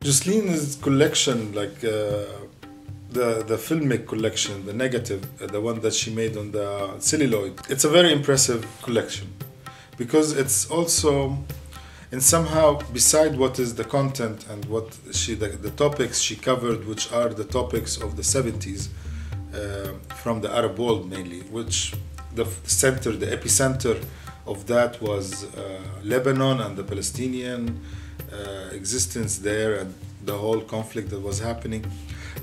Jocelyne's collection, like the filmic collection, the negative, the one that she made on the celluloid, it's a very impressive collection because it's also, and somehow beside what is the content and what the topics she covered, which are the topics of the 70s from the Arab world mainly, which the epicenter of that was Lebanon and the Palestinian existence there and the whole conflict that was happening.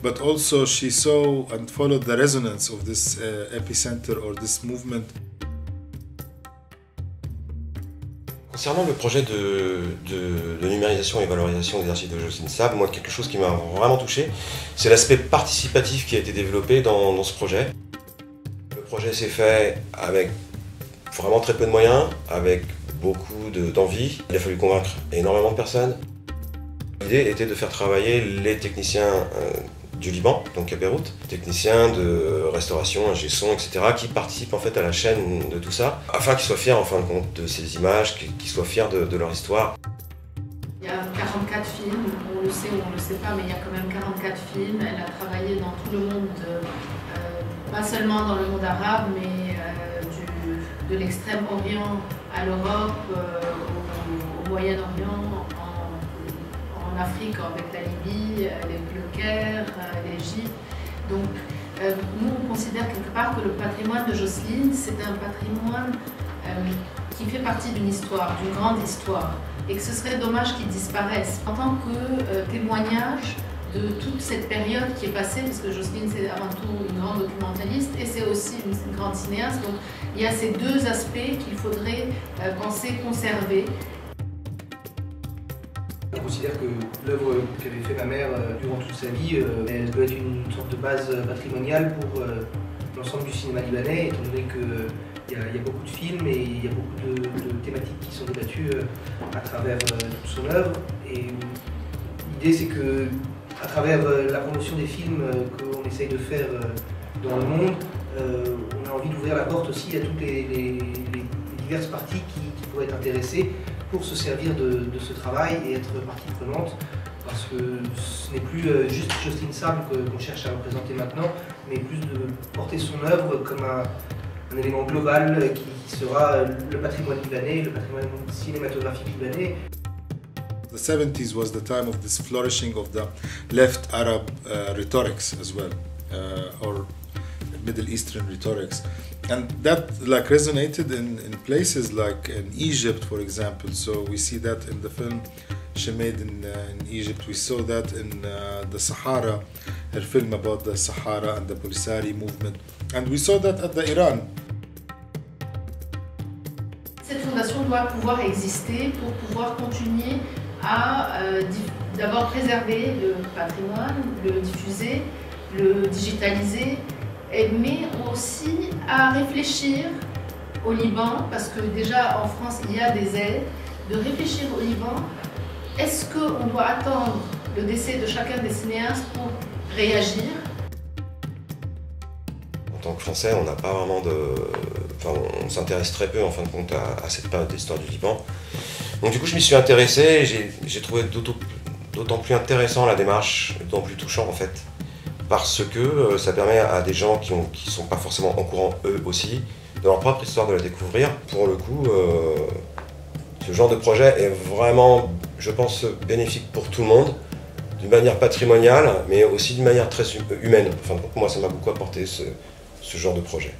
But also she saw and followed the resonance of this epicenter or this movement. Concernant le projet de numérisation et valorisation des archives de Jocelyne Sable, moi quelque chose qui m'a vraiment touché, c'est l'aspect participatif qui a été développé dans ce projet. Le projet s'est fait avec vraiment très peu de moyens, avec beaucoup d'envie. Il a fallu convaincre énormément de personnes. L'idée était de faire travailler les techniciens du Liban, donc à Beyrouth, techniciens de restauration, ingé son, etc., qui participent en fait à la chaîne de tout ça, afin qu'ils soient fiers en fin de compte de ces images, qu'ils soient fiers de leur histoire. Il y a 44 films, on le sait ou on ne le sait pas, mais il y a quand même 44 films. Elle a travaillé dans tout le monde, pas seulement dans le monde arabe, mais de l'Extrême-Orient à l'Europe, au Moyen-Orient, en Afrique avec la Libye, le Caire, l'Égypte. Donc nous on considère quelque part que le patrimoine de Jocelyne, c'est un patrimoine qui fait partie d'une histoire, d'une grande histoire, et que ce serait dommage qu'il disparaisse. En tant que témoignage de toute cette période qui est passée, parce que Jocelyne c'est avant tout une grande documentaliste et c'est aussi une grande cinéaste, donc il y a ces deux aspects qu'il faudrait penser conserver. Je considère que l'œuvre qu'avait fait ma mère durant toute sa vie, elle doit être une sorte de base patrimoniale pour l'ensemble du cinéma libanais, étant donné qu'il y a beaucoup de films et il y a beaucoup de thématiques qui sont débattues à travers toute son œuvre. Et l'idée c'est que à travers la promotion des films qu'on essaye de faire dans le monde, on a envie d'ouvrir la porte aussi à toutes les diverses parties qui pourraient être intéressées pour se servir de ce travail et être partie prenante, parce que ce n'est plus juste Jocelyne Sable qu'on cherche à représenter maintenant, mais plus de porter son œuvre comme un élément global qui sera le patrimoine libanais, le patrimoine cinématographique libanais. The 70s was the time of this flourishing of the left Arab rhetorics as well, or Middle Eastern rhetorics. And that like resonated in places like in Egypt, for example. So we see that in the film she made in Egypt. We saw that in the Sahara, her film about the Sahara and the Polisario movement. And we saw that at the Iran. Cette fondation doit pouvoir exister pour pouvoir continuer à d'abord préserver le patrimoine, le diffuser, le digitaliser, mais aussi à réfléchir au Liban, parce que déjà en France il y a des aides, de réfléchir au Liban, est-ce qu'on doit attendre le décès de chacun des cinéastes pour réagir? En tant que Français, on n'a pas vraiment on s'intéresse très peu en fin de compte à cette période de l'histoire du Liban. Donc du coup je m'y suis intéressé et j'ai trouvé d'autant plus intéressant la démarche, d'autant plus touchant en fait, parce que ça permet à des gens qui ne sont pas forcément au courant eux aussi de leur propre histoire de la découvrir. Pour le coup, ce genre de projet est vraiment, je pense, bénéfique pour tout le monde, d'une manière patrimoniale, mais aussi d'une manière très humaine. Enfin, moi, ça m'a beaucoup apporté ce genre de projet.